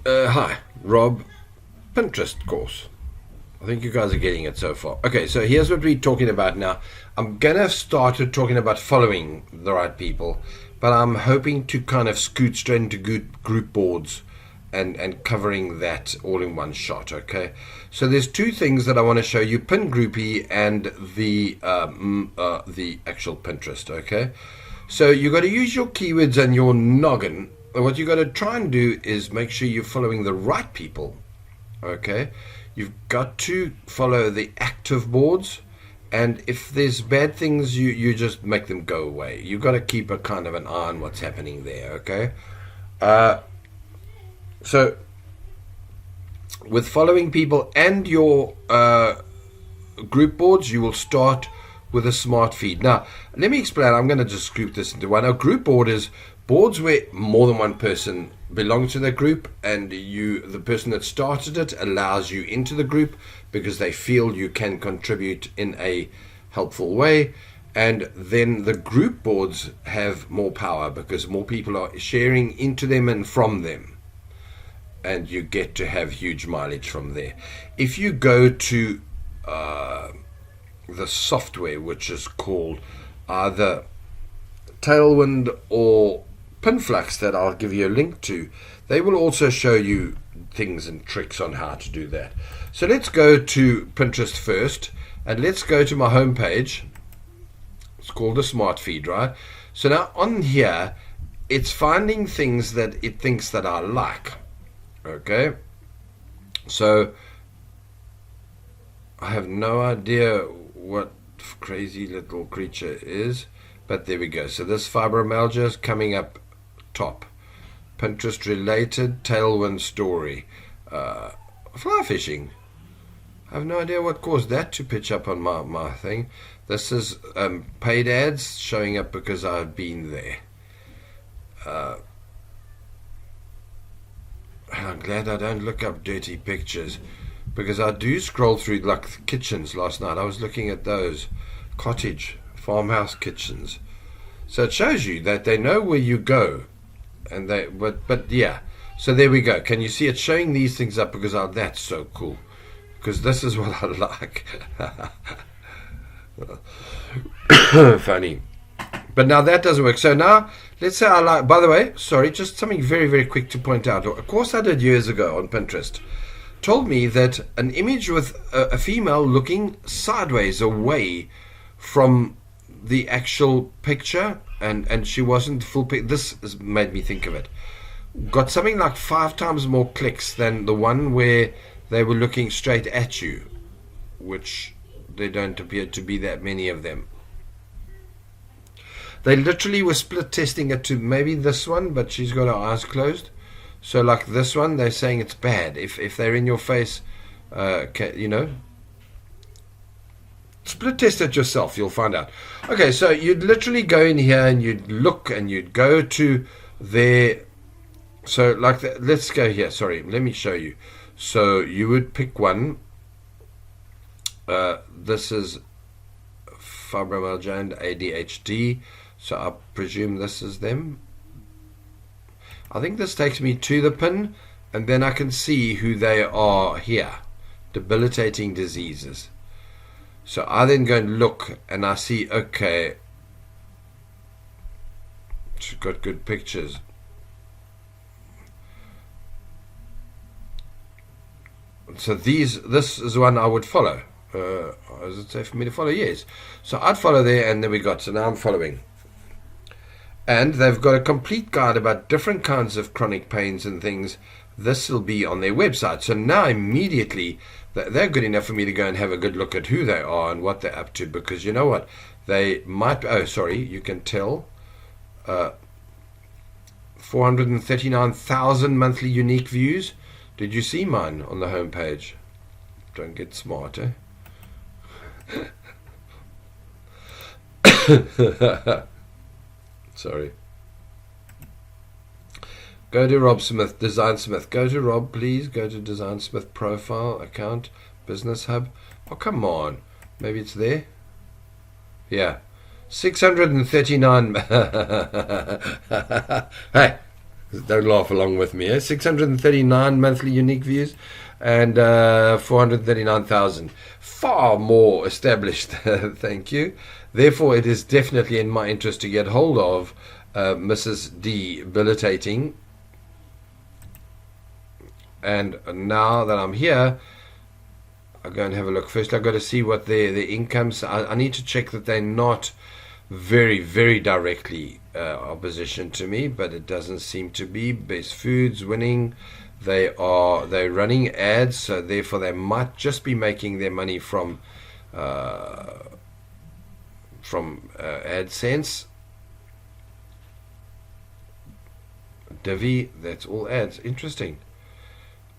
Hi, Rob. Pinterest course. I think you guys are getting it so far. Okay, so here's what we're talking about now. I'm gonna start talking about following the right people, but I'm hoping to kind of scoot straight into good group boards and covering that all in one shot. Okay, so there's two things that I want to show you: Pin Groupie and the actual Pinterest. Okay, so you got to use your keywords and your noggin. What you got to try and do is make sure you're following the right people. Okay, you've got to follow the active boards, and if there's bad things, you just make them go away. You've got to keep a kind of an eye on what's happening there. Okay, so with following people and your group boards, you will start with a smart feed. Now, let me explain. I'm going to just group this into one. A group board is boards where more than one person belongs to the group, and the person that started it, allows you into the group because they feel you can contribute in a helpful way. And then the group boards have more power because more people are sharing into them and from them, and you get to have huge mileage from there. If you go to the software, which is called either Tailwind or Pinflux, that I'll give you a link to, they will also show you things and tricks on how to do that. So let's go to Pinterest first, and let's go to my homepage. It's called the Smart Feed, right? So now on here, it's finding things that it thinks that I like. Okay, so I have no idea what crazy little creature is, but there we go. So this fibromyalgia is coming up top. Pinterest related Tailwind story. Fly fishing. I have no idea what caused that to pitch up on my thing. This is paid ads showing up because I've been there. I'm glad I don't look up dirty pictures, because I do scroll through like kitchens. Last night I was looking at those cottage farmhouse kitchens. So it shows you that they know where you go, and but yeah. So there we go. Can you see it showing these things up because that's so cool? Because this is what I like. Funny. But now that doesn't work. So now, let's say I like, by the way, sorry, just something very, very quick to point out. A course I did years ago on Pinterest told me that an image with a female looking sideways away from the actual picture, and she wasn't full this made me think of it, got something like 5 times more clicks than the one where they were looking straight at you, which there don't appear to be that many of them. They literally were split testing it to maybe this one, but she's got her eyes closed. So like this one, they're saying it's bad. If they're in your face, split test it yourself, you'll find out. Okay, so you'd literally go in here and you'd look and you'd go to their, so like let's go here, sorry, let me show you. So you would pick one. This is fibromyalgia and ADHD, so I presume this is them. I think this takes me to the pin, and then I can see who they are here. Debilitating diseases. So I then go and look, and I see, okay, she's got good pictures. So this is one I would follow. Is it safe for me to follow? Yes. So I'd follow there, and there we got. So now I'm following. And they've got a complete guide about different kinds of chronic pains and things. This will be on their website. So now immediately, they're good enough for me to go and have a good look at who they are and what they're up to. Because you know what? They might... Oh, sorry. You can tell. 439,000 monthly unique views. Did you see mine on the homepage? Don't get smart, eh? Sorry. Go to Rob Smith, Design Smith. Go to Rob, please. Go to Design Smith profile, account, business hub. Oh, come on. Maybe it's there. Yeah. 639. Hey, Don't laugh along with me. 639 monthly unique views and 439,000. Far more established. Thank you. Therefore, it is definitely in my interest to get hold of Mrs. Debilitating. And now that I'm here, I'll go and have a look. First, I've got to see what their incomes. I need to check that they're not very, very directly opposition to me, but it doesn't seem to be. Best Foods winning. They're running ads, so therefore they might just be making their money from AdSense. Divi, that's all ads. Interesting.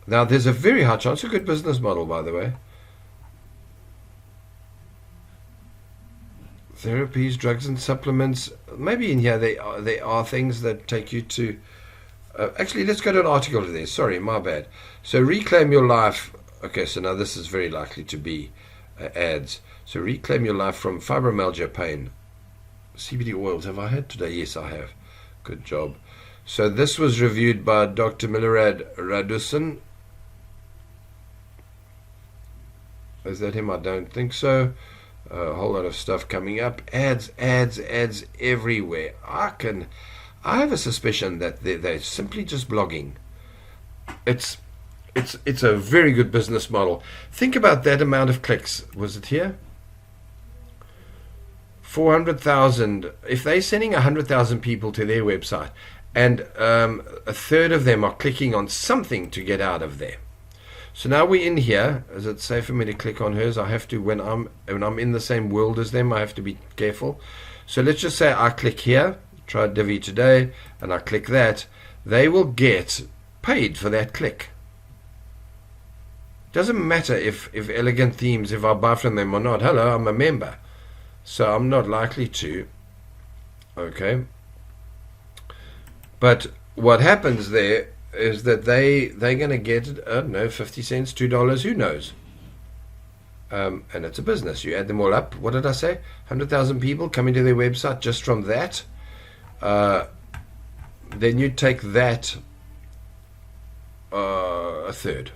Now there's a very high chance, a good business model, by the way. Therapies, drugs and supplements. Maybe in here there are things that take you to. Actually, let's go to an article today. Sorry, my bad. So reclaim your life. Okay, so now this is very likely to be ads. So reclaim your life from fibromyalgia pain. CBD oils. Have I had today? Yes, I have. Good job. So this was reviewed by Dr. Milorad Radusan. Is that him? I don't think so. A whole lot of stuff coming up. Ads everywhere. I have a suspicion that they're simply just blogging. It's a very good business model. Think about that amount of clicks. Was it here? 400,000. If they're sending 100,000 people to their website, and a third of them are clicking on something to get out of there. So now we're in here. Is it safe for me to click on hers? I have to when I'm in the same world as them. I have to be careful. So let's just say I click here, try Divi today, and I click that. They will get paid for that click. Doesn't matter if Elegant Themes, if I buy from them or not. Hello, I'm a member, so I'm not likely to. Okay. But what happens there is that they're going to get, I don't know, 50 cents, $2, who knows? And it's a business. You add them all up. What did I say? 100,000 people coming to their website just from that. Then you take that a third.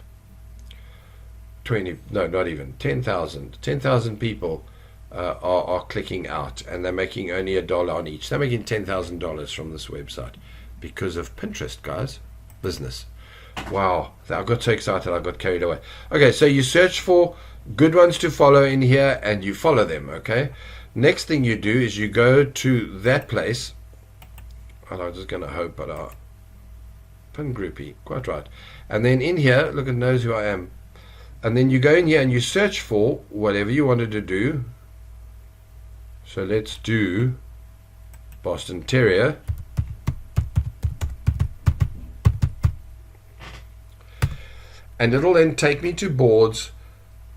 20, no, not even. 10,000. 10,000 people are clicking out, and they're making only $1 on each. They're making $10,000 from this website because of Pinterest, guys. Business. Wow, I got so excited I got carried away. Okay, so you search for good ones to follow in here and you follow them. Okay, next thing you do is you go to that place, and I'm just going to hope, but pin groupie, quite right. And then in here, look, it knows who I am. And then you go in here and you search for whatever you wanted to do. So let's do Boston Terrier. And it'll then take me to boards,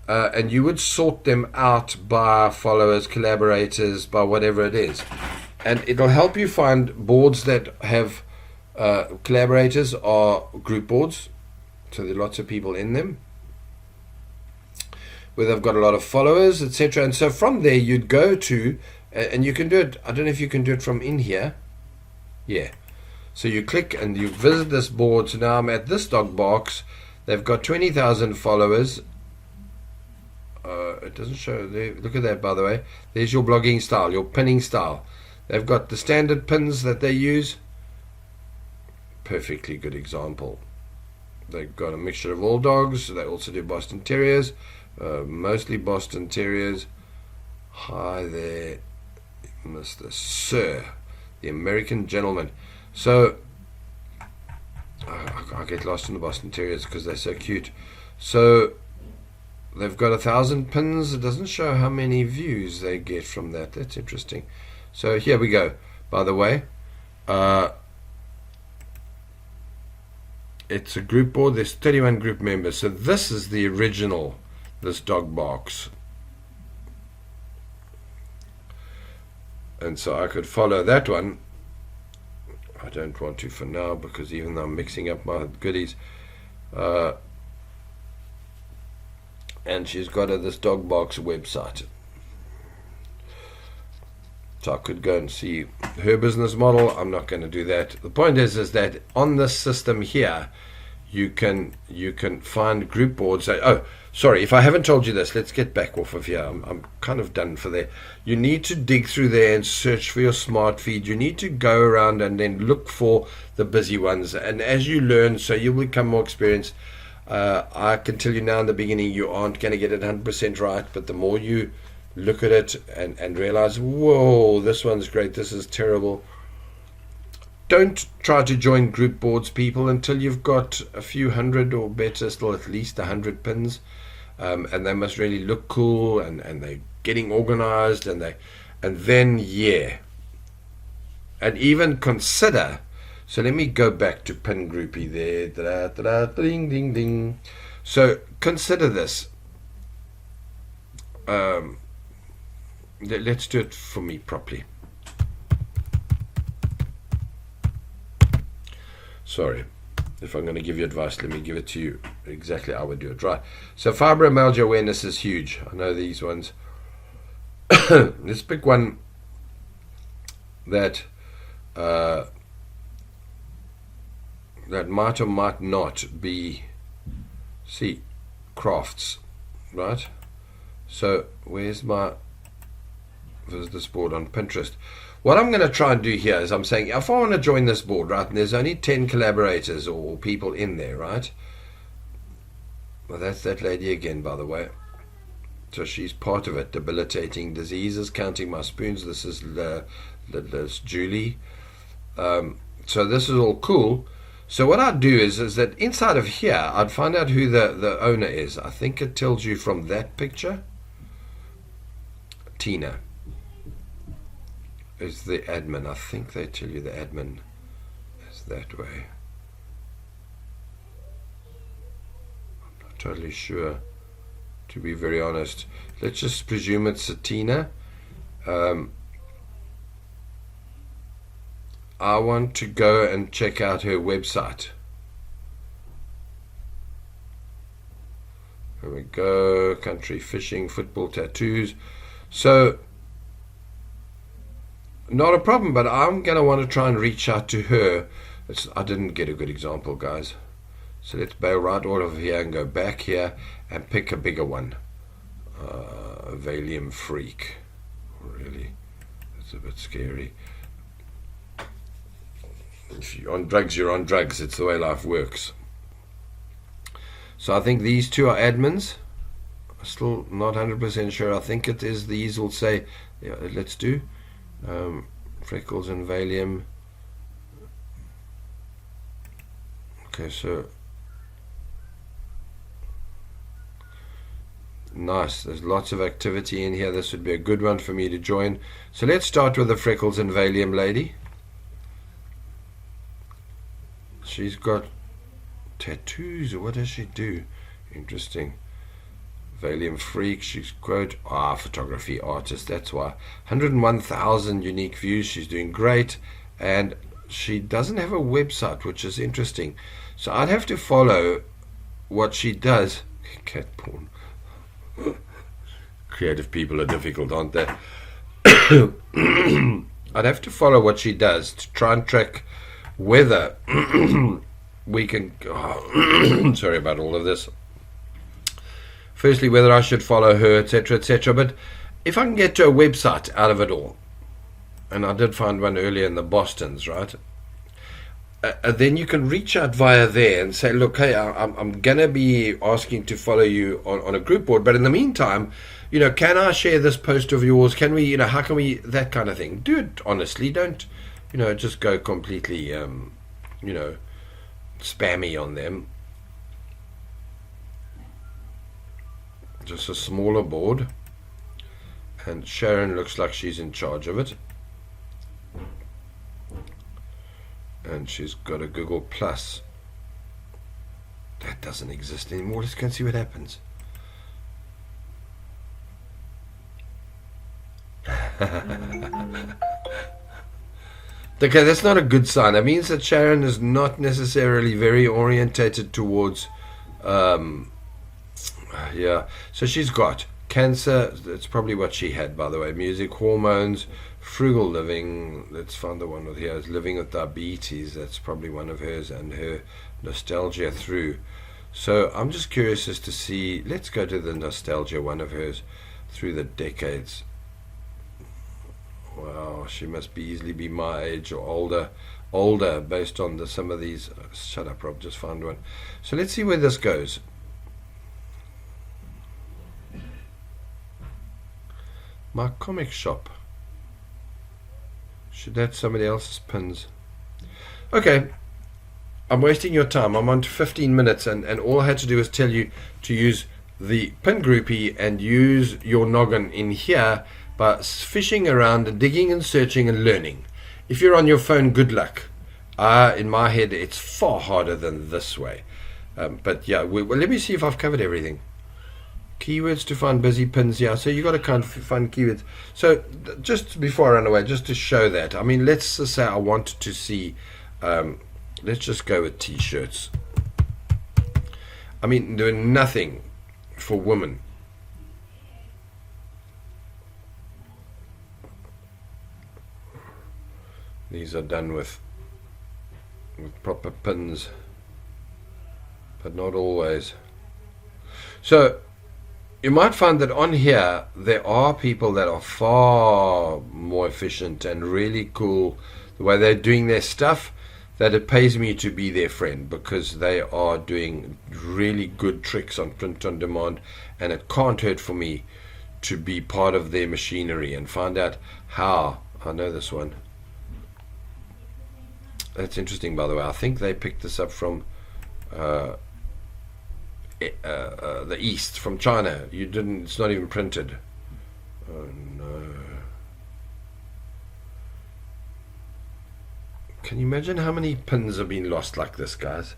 and you would sort them out by followers, collaborators, by whatever it is. And it'll help you find boards that have collaborators or group boards, so there are lots of people in them, where they've got a lot of followers, etc. And so from there you'd go to, and you can do it, I don't know if you can do it from in here. Yeah. So you click and you visit this board. So now I'm at this dog box. They've got 20,000 followers. It doesn't show there. Look at that, by the way. There's your blogging style, your pinning style. They've got the standard pins that they use. Perfectly good example. They've got a mixture of all dogs. They also do Boston Terriers, mostly Boston Terriers. Hi there, Mr. Sir, the American gentleman. So I get lost in the Boston Terriers because they're so cute. So they've got 1,000 pins. It doesn't show how many views they get from that. That's interesting. So here we go. By the way, it's a group board. There's 31 group members. So this is the original, this dog box. And so I could follow that one. I don't want to for now, because even though I'm mixing up my goodies, and she's got this dog box website. So I could go and see her business model. I'm not going to do that. The point is that on this system here, you can find group boards. Oh, sorry, if I haven't told you this, let's get back off of here. I'm kind of done for there. You need to dig through there and search for your smart feed. You need to go around and then look for the busy ones. And as you learn, so you'll become more experienced. I can tell you now in the beginning, you aren't going to get it 100% right, but the more you look at it and realize, whoa, this one's great, this is terrible. Don't try to join group boards, people, until you've got a few hundred, or better still, at least 100 pins. And they must really look cool, and they're getting organized, and then yeah. And even consider, so let me go back to pin groupie there. Ding, ding, ding. So consider this. Let's do it for me properly. Sorry, if I'm going to give you advice, let me give it to you exactly how I would do it. Right. So fibromyalgia awareness is huge. I know these ones. Let's pick one that that might or might not be, see, crafts, right? So where's this board on Pinterest? What I'm going to try and do here is I'm saying, if I want to join this board, right, and there's only 10 collaborators or people in there, right? Well, that's that lady again, by the way. So she's part of it. Debilitating diseases, counting my spoons. This is Julie. So this is all cool. So what I'd do is that inside of here, I'd find out who the owner is. I think it tells you from that picture. Tina is the admin. I think they tell you the admin is that way. I'm not totally sure, to be very honest. Let's just presume it's a Tina. I want to go and check out her website. There we go. Country fishing, football, tattoos. So not a problem, but I'm going to want to try and reach out to her. I didn't get a good example, guys. So let's bail right all over here and go back here and pick a bigger one. Valium Freak. Really? That's a bit scary. If you're on drugs, you're on drugs. It's the way life works. So I think these two are admins. I'm still not 100% sure. I think it is. These will say, yeah, let's do Freckles and Valium. Okay, so nice. There's lots of activity in here. This would be a good one for me to join. So let's start with the Freckles and Valium lady. She's got tattoos. What does she do? Interesting. Valium Freak. She's quote photography artist. That's why 101,000 unique views. She's doing great, and she doesn't have a website, which is interesting. So I'd have to follow what she does. Cat porn. Creative people are difficult, aren't they? I'd have to follow what she does to try and track whether we can sorry about all of this. Firstly, whether I should follow her, etc., etc. But if I can get to a website out of it all, and I did find one earlier in the Bostons, right? Then you can reach out via there and say, look, hey, I'm going to be asking to follow you on a group board, but in the meantime, you know, can I share this post of yours? Can we, you know, how can we, that kind of thing. Do it honestly. Don't, you know, just go completely, you know, spammy on them. Just a smaller board. And Sharon looks like she's in charge of it. And she's got a Google Plus. That doesn't exist anymore. Let's go and see what happens. Okay, that's not a good sign. That means that Sharon is not necessarily very orientated towards yeah. So she's got cancer. That's probably what she had, by the way. Music, hormones, Frugal living. Let's find the one with here. Is living with diabetes. That's probably one of hers, and her nostalgia through. So I'm just curious as to see. Let's go to the nostalgia one of hers through the decades. Wow, she must be easily be my age or older based on some of these. Shut up, Rob. Just found one. So let's see where this goes. My comic shop. Should that somebody else's pins? Okay, I'm wasting your time. I'm on to 15 minutes, and all I had to do was tell you to use the pin groupie and use your noggin in here by fishing around and digging and searching and learning. If you're on your phone, good luck. In my head, it's far harder than this way. But yeah, let me see if I've covered everything. Keywords to find busy pins. Yeah, so you got to kind of find keywords. So just before I run away, just to show that, I mean, let's just say I want to see, let's just go with t-shirts. I mean, doing nothing for women. These are done with proper pins, but not always. So you might find that on here there are people that are far more efficient and really cool the way they're doing their stuff, that it pays me to be their friend, because they are doing really good tricks on print on demand, and it can't hurt for me to be part of their machinery and find out how. I know this one. That's interesting, by the way. I think they picked this up from the East, from China. You didn't. It's not even printed. Oh no! Can you imagine how many pins have been lost like this, guys?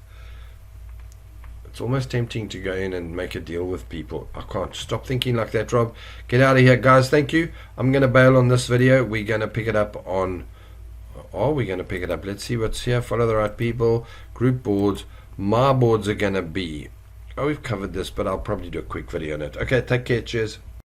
It's almost tempting to go in and make a deal with people. I can't stop thinking like that, Rob. Get out of here, guys. Thank you. I'm going to bail on this video. We're going to pick it up on... Are we going to pick it up? Let's see what's here. Follow the right people. Group boards. My boards are going to be... Oh, we've covered this, but I'll probably do a quick video on it. Okay, take care. Cheers.